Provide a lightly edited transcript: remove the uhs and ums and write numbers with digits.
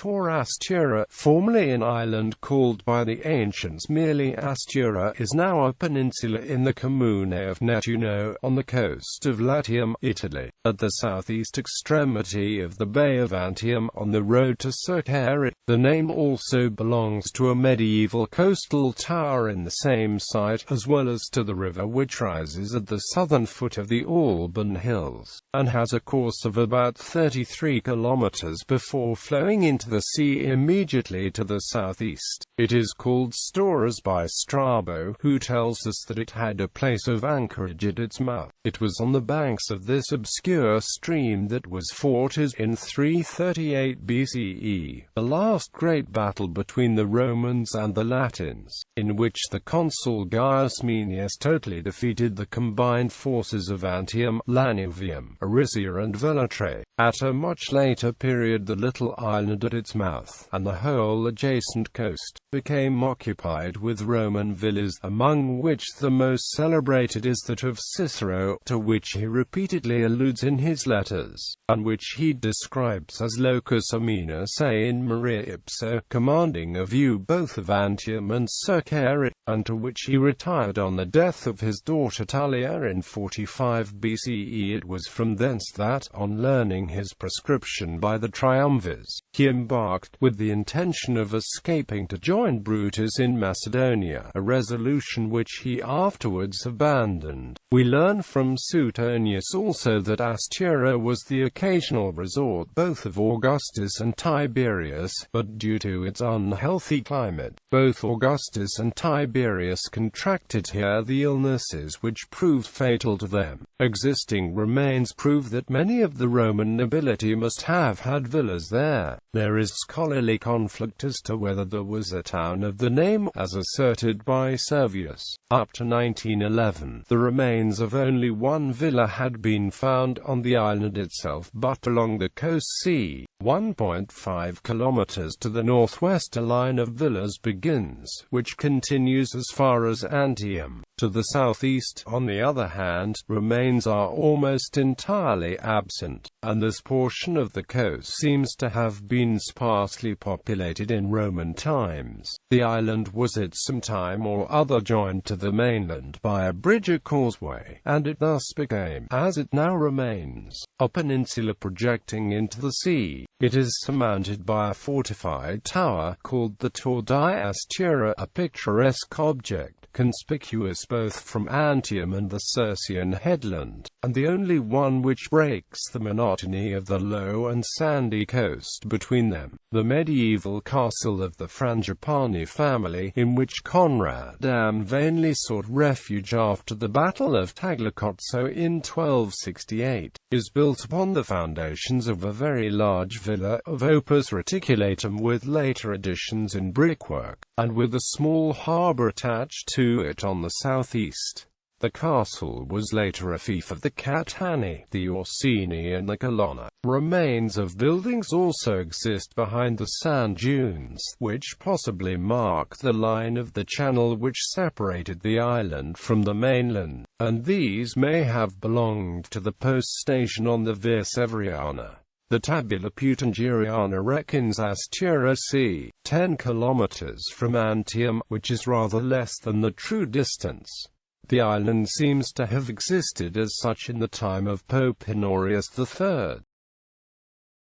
Torre Astura, formerly an island called by the ancients merely Astura, is now a peninsula in the comune of Nettuno, on the coast of Latium, Italy, at the southeast extremity of the Bay of Antium, on the road to Circeii. The name also belongs to a medieval coastal tower in the same site, as well as to the river which rises at the southern foot of the Alban Hills, and has a course of about 33 kilometers before flowing into the sea immediately to the southeast. It is called Storas by Strabo, who tells us that it had a place of anchorage at its mouth. It was on the banks of this obscure stream that was fought in 338 BCE, the last great battle between the Romans and the Latins, in which the consul Gaius Maenius totally defeated the combined forces of Antium, Lanuvium, Aricia and Velitrae. At a much later period, the little island at its mouth, and the whole adjacent coast, became occupied with Roman villas, among which the most celebrated is that of Cicero, to which he repeatedly alludes in his letters, and which he describes as locus amenus in Maria ipsa, commanding a view both of Antium and Circeii, and to which he retired on the death of his daughter Talia in 45 BCE. It was from thence that, on learning his proscription by the triumvirs, he embarked, with the intention of escaping to join Brutus in Macedonia, a resolution which he afterwards abandoned. We learn from Suetonius also that Astura was the occasional resort both of Augustus and Tiberius, but due to its unhealthy climate, both Augustus and Tiberius contracted here the illnesses which proved fatal to them. Existing remains prove that many of the Roman nobility must have had villas there. There is scholarly conflict as to whether there was a town of the name, as asserted by Servius. Up to 1911, the remains of only one villa had been found on the island itself, but along the coast sea, 1.5 kilometers to the northwest, a line of villas begins, which continues as far as Antium. To the southeast, on the other hand, remains are almost entirely absent, and this portion of the coast seems to have been sparsely populated in Roman times. The island was at some time or other joined to the mainland by a bridge or causeway, and it thus became, as it now remains, a peninsula projecting into the sea. It is surmounted by a fortified tower, called the Torre Astura, a picturesque object, conspicuous both from Antium and the Circean headland, and the only one which breaks the monotony of the low and sandy coast between them. The medieval castle of the Frangipani family, in which Conrad vainly sought refuge after the Battle of Tagliacozzo in 1268, is built upon the foundations of a very large villa of opus reticulatum with later additions in brickwork, and with a small harbour attached to it on the southeast. The castle was later a fief of the Catani, the Orsini and the Colonna. Remains of buildings also exist behind the sand dunes, which possibly mark the line of the channel which separated the island from the mainland, and these may have belonged to the post station on the Via Severiana. The Tabula Peutingeriana reckons Astura c. 10 kilometers from Antium, which is rather less than the true distance. The island seems to have existed as such in the time of Pope Honorius III.